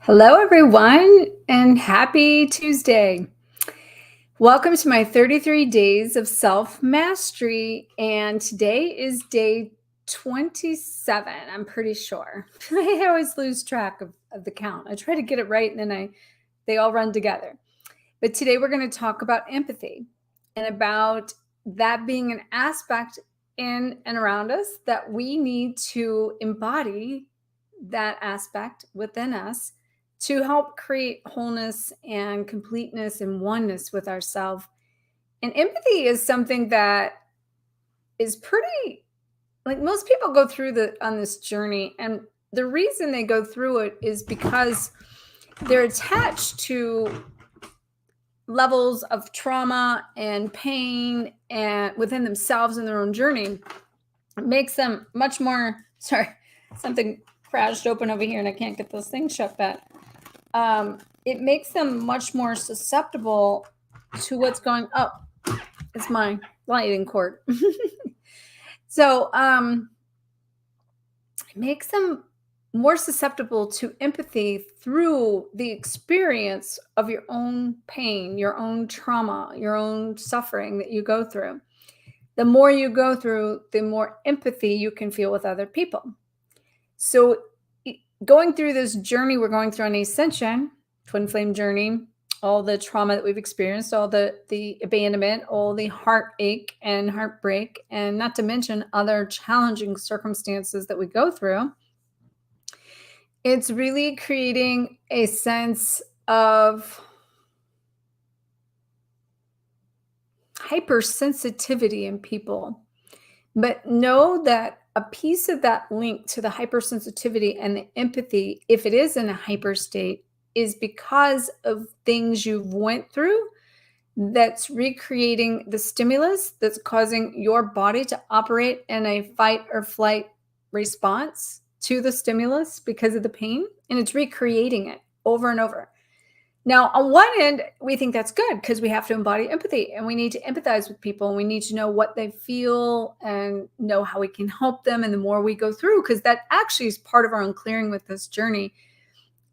Hello, everyone, and happy Tuesday. Welcome to my 33 days of self mastery. And today is day 27, I'm pretty sure. I always lose track of the count. I try to get it right and then they all run together. But today we're going to talk about empathy and about that being an aspect in and around us that we need to embody that aspect within us to help create wholeness and completeness and oneness with ourselves. And empathy is something that is pretty, like, most people go through on this journey, and the reason they go through it is because they're attached to levels of trauma and pain and within themselves and their own journey. It makes them much more, sorry, something crashed open over here and I can't get those things shut back. It makes them much more susceptible to what's going up. Oh, it's my lighting cord. So it makes them more susceptible to empathy through the experience of your own pain, your own trauma, your own suffering that you go through. The more you go through, the more empathy you can feel with other people. So going through this journey we're going through on ascension, twin flame journey, all the trauma that we've experienced, all the abandonment, all the heartache and heartbreak, and not to mention other challenging circumstances that we go through, it's really creating a sense of hypersensitivity in people. But know that a piece of that link to the hypersensitivity and the empathy, if it is in a hyper state, is because of things you've went through that's recreating the stimulus that's causing your body to operate in a fight or flight response to the stimulus because of the pain, and it's recreating it over and over. Now, on one end, we think that's good because we have to embody empathy and we need to empathize with people and we need to know what they feel and know how we can help them. And the more we go through, because that actually is part of our own clearing with this journey,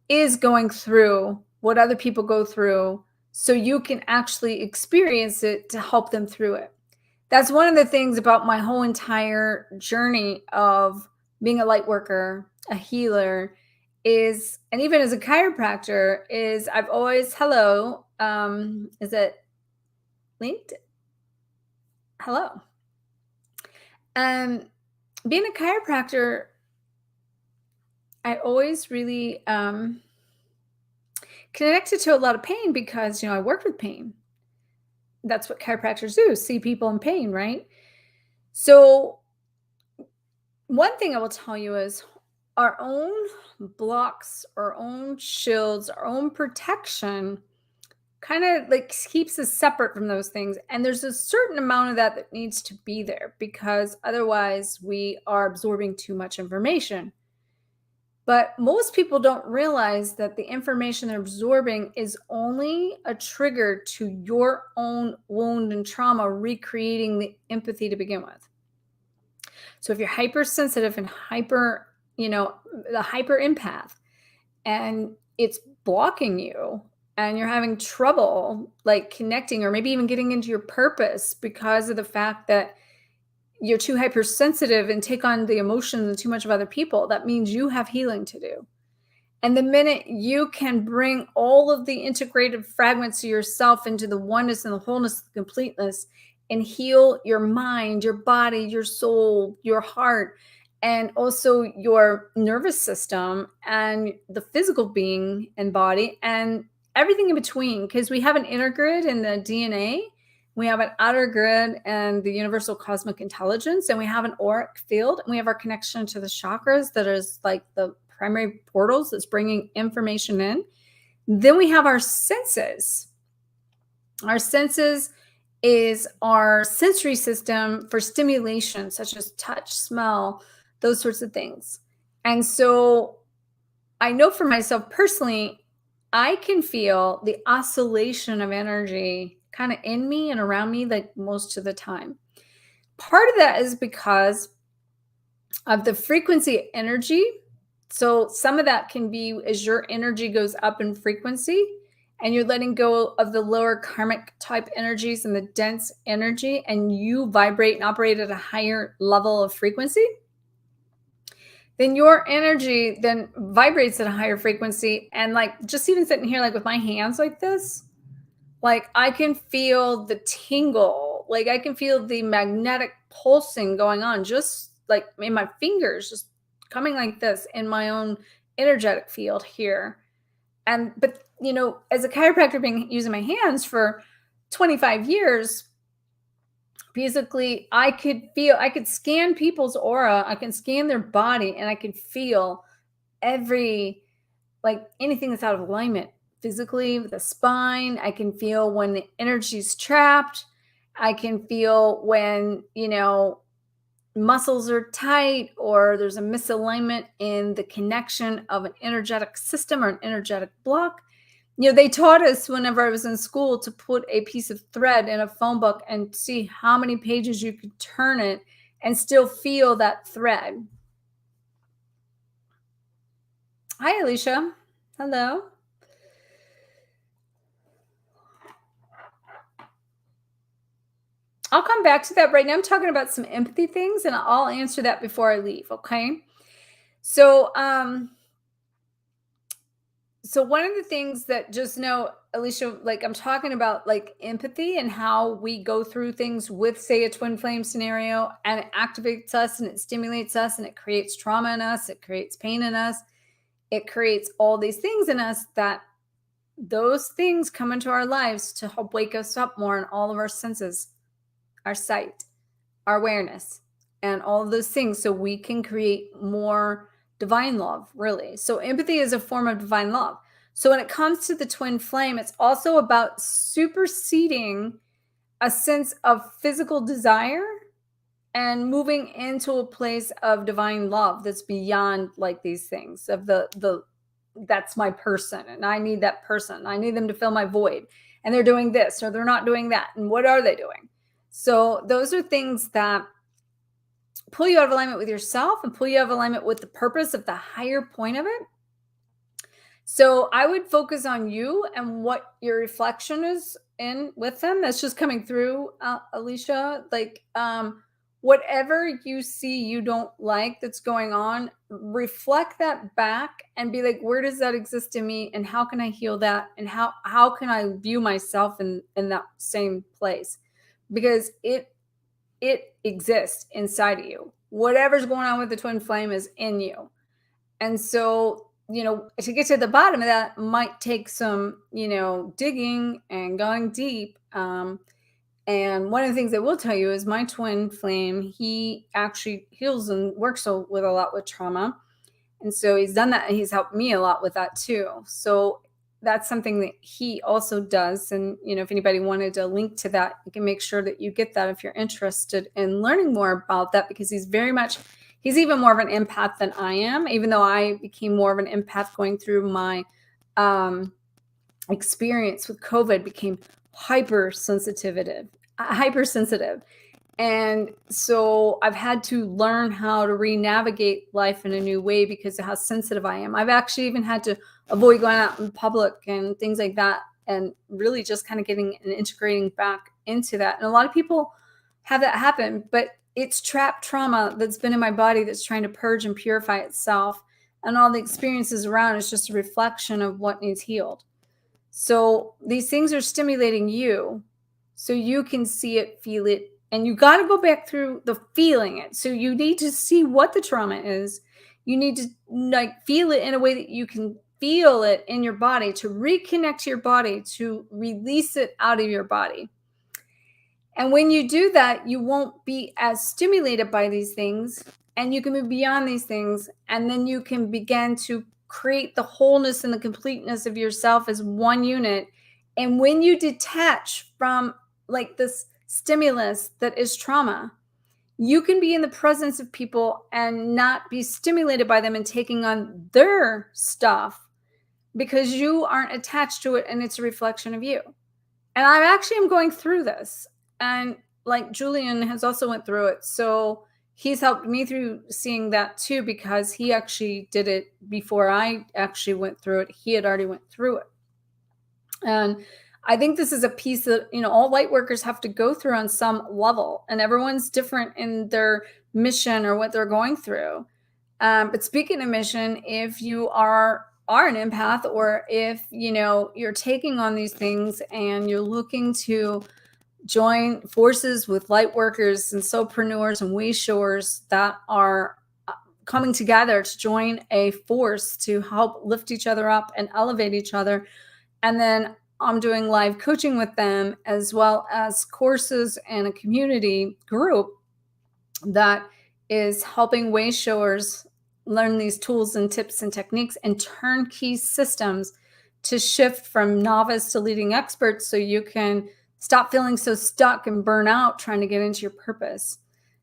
is going through what other people go through so you can actually experience it to help them through it. That's one of the things about my whole entire journey of being a light worker, a healer, is, and even as a chiropractor, is I've always, hello, is it linked? Hello. Being a chiropractor, I always really connected to a lot of pain because, I work with pain. That's what chiropractors do, see people in pain, right? So one thing I will tell you is our own blocks, our own shields, our own protection kind of like keeps us separate from those things. And there's a certain amount of that needs to be there because otherwise we are absorbing too much information. But most people don't realize that the information they're absorbing is only a trigger to your own wound and trauma, recreating the empathy to begin with. So if you're hypersensitive and the hyper empath, and it's blocking you and you're having trouble like connecting or maybe even getting into your purpose because of the fact that you're too hypersensitive and take on the emotions and too much of other people, that means you have healing to do. And the minute you can bring all of the integrated fragments of yourself into the oneness and the wholeness, the completeness, and heal your mind, your body, your soul, your heart, and also your nervous system and the physical being and body and everything in between, because we have an inner grid in the DNA, we have an outer grid and the universal cosmic intelligence, and we have an auric field, and we have our connection to the chakras that is like the primary portals that's bringing information in. Then we have our senses. Our senses is our sensory system for stimulation, such as touch, smell, those sorts of things. And so I know for myself personally, I can feel the oscillation of energy kind of in me and around me like most of the time. Part of that is because of the frequency of energy So some of that can be as your energy goes up in frequency and you're letting go of the lower karmic type energies and the dense energy, and you vibrate and operate at a higher level of frequency, then your energy then vibrates at a higher frequency. And like just even sitting here like with my hands like this, like I can feel the tingle, like I can feel the magnetic pulsing going on just like in my fingers, just coming like this in my own energetic field here. And but as a chiropractor being using my hands for 25 years, basically I could scan people's aura, I can scan their body, and I can feel every like anything that's out of alignment physically with the spine. I can feel when the energy's trapped. I can feel when, muscles are tight or there's a misalignment in the connection of an energetic system or an energetic block. They taught us whenever I was in school to put a piece of thread in a phone book and see how many pages you could turn it and still feel that thread. Hi, Alicia. Hello. I'll come back to that. Right now I'm talking about some empathy things, and I'll answer that before I leave, okay? So, so one of the things that just know, Alicia, like I'm talking about like empathy and how we go through things with, say, a twin flame scenario, and it activates us and it stimulates us and it creates trauma in us, it creates pain in us, it creates all these things in us, that those things come into our lives to help wake us up more in all of our senses, our sight, our awareness, and all of those things, so we can create more divine love, really. So empathy is a form of divine love. So when it comes to the twin flame, it's also about superseding a sense of physical desire and moving into a place of divine love that's beyond like these things of the that's my person and I need that person. I need them to fill my void, and they're doing this or they're not doing that. And what are they doing? So those are things that pull you out of alignment with yourself and pull you out of alignment with the purpose of the higher point of it. So I would focus on you and what your reflection is in with them. That's just coming through, Alicia. Like, whatever you see you don't like that's going on, reflect that back and be like, where does that exist in me, and how can I heal that, and how can I view myself in that same place, because it exists inside of you. Whatever's going on with the twin flame is in you. And so, to get to the bottom of that might take some, digging and going deep. And one of the things I will tell you is my twin flame, he actually heals and works with a lot with trauma. And so he's done that and he's helped me a lot with that too. So that's something that he also does. And, if anybody wanted a link to that, you can make sure that you get that if you're interested in learning more about that, because he's even more of an empath than I am, even though I became more of an empath going through my experience with COVID, became hypersensitive. And so I've had to learn how to re-navigate life in a new way because of how sensitive I am. I've actually even had to avoid going out in public and things like that, and really just kind of getting and integrating back into that. And a lot of people have that happen, but it's trapped trauma that's been in my body that's trying to purge and purify itself. And all the experiences around is just a reflection of what needs healed. So these things are stimulating you so you can see it, feel it, and you got to go back through the feeling it. So you need to see what the trauma is. You need to like feel it in a way that you can feel it in your body, to reconnect to your body, to release it out of your body. And when you do that, you won't be as stimulated by these things, and you can move beyond these things, and then you can begin to create the wholeness and the completeness of yourself as one unit. And when you detach from like this stimulus that is trauma, you can be in the presence of people and not be stimulated by them and taking on their stuff, because you aren't attached to it and it's a reflection of you. And I actually am going through this, and like Julian has also went through it. So he's helped me through seeing that too, because he actually did it before I actually went through it. He had already went through it. And I think this is a piece that, all light workers have to go through on some level, and everyone's different in their mission or what they're going through. But speaking of mission, if you are an empath, or if, you're taking on these things and you're looking to join forces with light workers and soul-preneurs and way showers that are coming together to join a force to help lift each other up and elevate each other. And then I'm doing live coaching with them, as well as courses and a community group that is helping way showers learn these tools and tips and techniques and turnkey systems to shift from novice to leading expert, so you can stop feeling so stuck and burn out trying to get into your purpose.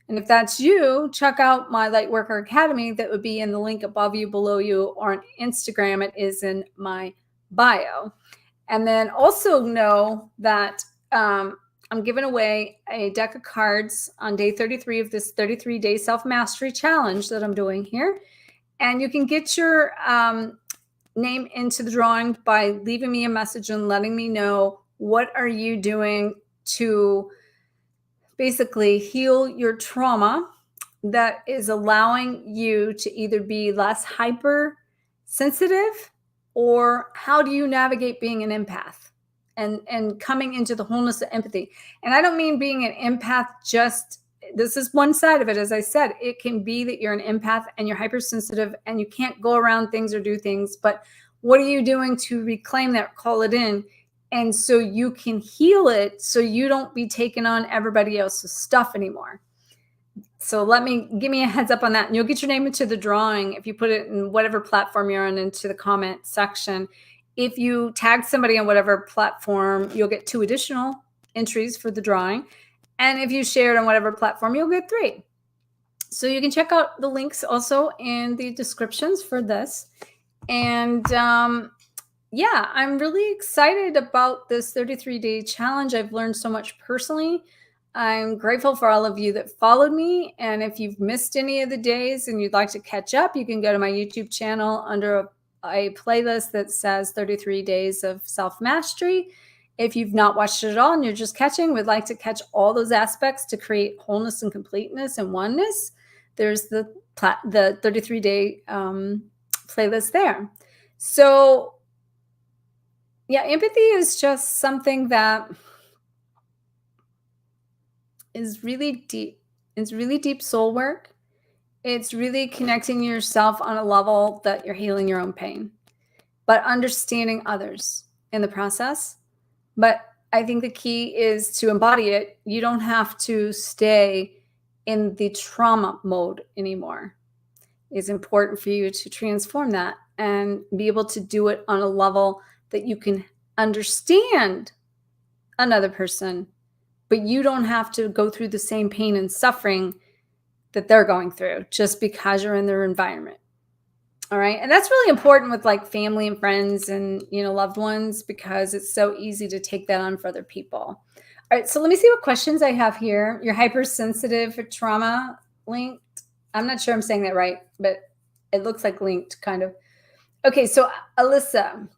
And if that's you, check out my Lightworker Academy. That would be in the link above you, below you, or on Instagram. It is in my bio. And then also know that I'm giving away a deck of cards on day 33 of this 33-day self-mastery challenge that I'm doing here. And you can get your name into the drawing by leaving me a message and letting me know what are you doing to basically heal your trauma that is allowing you to either be less hypersensitive, or how do you navigate being an empath and coming into the wholeness of empathy. And I don't mean being an empath just, this is one side of it. As I said, it can be that you're an empath and you're hypersensitive and you can't go around things or do things, but what are you doing to reclaim that, call it in, and so you can heal it, so you don't be taking on everybody else's stuff anymore. So give me a heads up on that, and you'll get your name into the drawing if you put it in whatever platform you're on, into the comment section. If you tag somebody on whatever platform, you'll get 2 additional entries for the drawing. And if you share it on whatever platform, you'll get 3. So you can check out the links also in the descriptions for this. And yeah, I'm really excited about this 33-day challenge. I've learned so much personally. I'm grateful for all of you that followed me. And if you've missed any of the days and you'd like to catch up, you can go to my YouTube channel under a playlist that says 33 Days of Self-Mastery. If you've not watched it at all and you're just would like to catch all those aspects to create wholeness and completeness and oneness, there's the 33-day playlist there. So yeah, empathy is just something that is really deep. It's really deep soul work. It's really connecting yourself on a level that you're healing your own pain, but understanding others in the process. But I think the key is to embody it. You don't have to stay in the trauma mode anymore. It's important for you to transform that and be able to do it on a level that you can understand another person, but you don't have to go through the same pain and suffering that they're going through just because you're in their environment. All right. And that's really important with like family and friends and, loved ones, because it's so easy to take that on for other people. All right. So let me see what questions I have here. You're hypersensitive for trauma linked. I'm not sure I'm saying that right, but it looks like linked kind of. Okay. So Alyssa,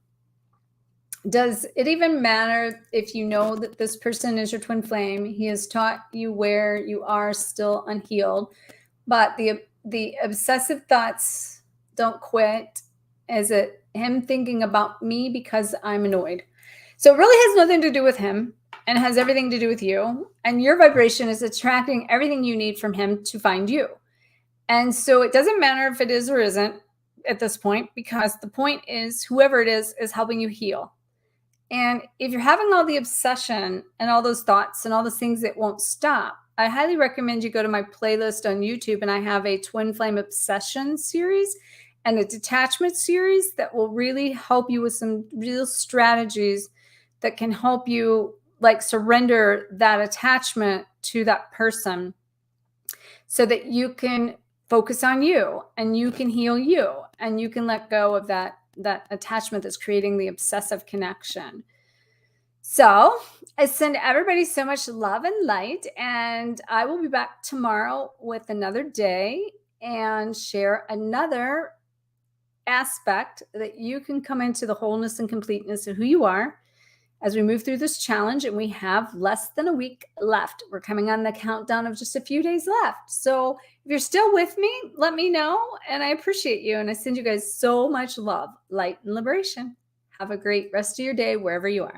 does it even matter if you know that this person is your twin flame? He has taught you where you are still unhealed, but the obsessive thoughts don't quit. Is it him thinking about me because I'm annoyed? So it really has nothing to do with him, and it has everything to do with you. And your vibration is attracting everything you need from him to find you. And so it doesn't matter if it is or isn't at this point, because the point is whoever it is helping you heal. And if you're having all the obsession and all those thoughts and all those things that won't stop, I highly recommend you go to my playlist on YouTube, and I have a twin flame obsession series and a detachment series that will really help you with some real strategies that can help you like surrender that attachment to that person, so that you can focus on you and you can heal you and you can let go of that attachment that's creating the obsessive connection. So I send everybody so much love and light, and I will be back tomorrow with another day and share another aspect that you can come into the wholeness and completeness of who you are as we move through this challenge. And we have less than a week left. We're coming on the countdown of just a few days left. So if you're still with me, let me know. And I appreciate you. And I send you guys so much love, light, and liberation. Have a great rest of your day wherever you are.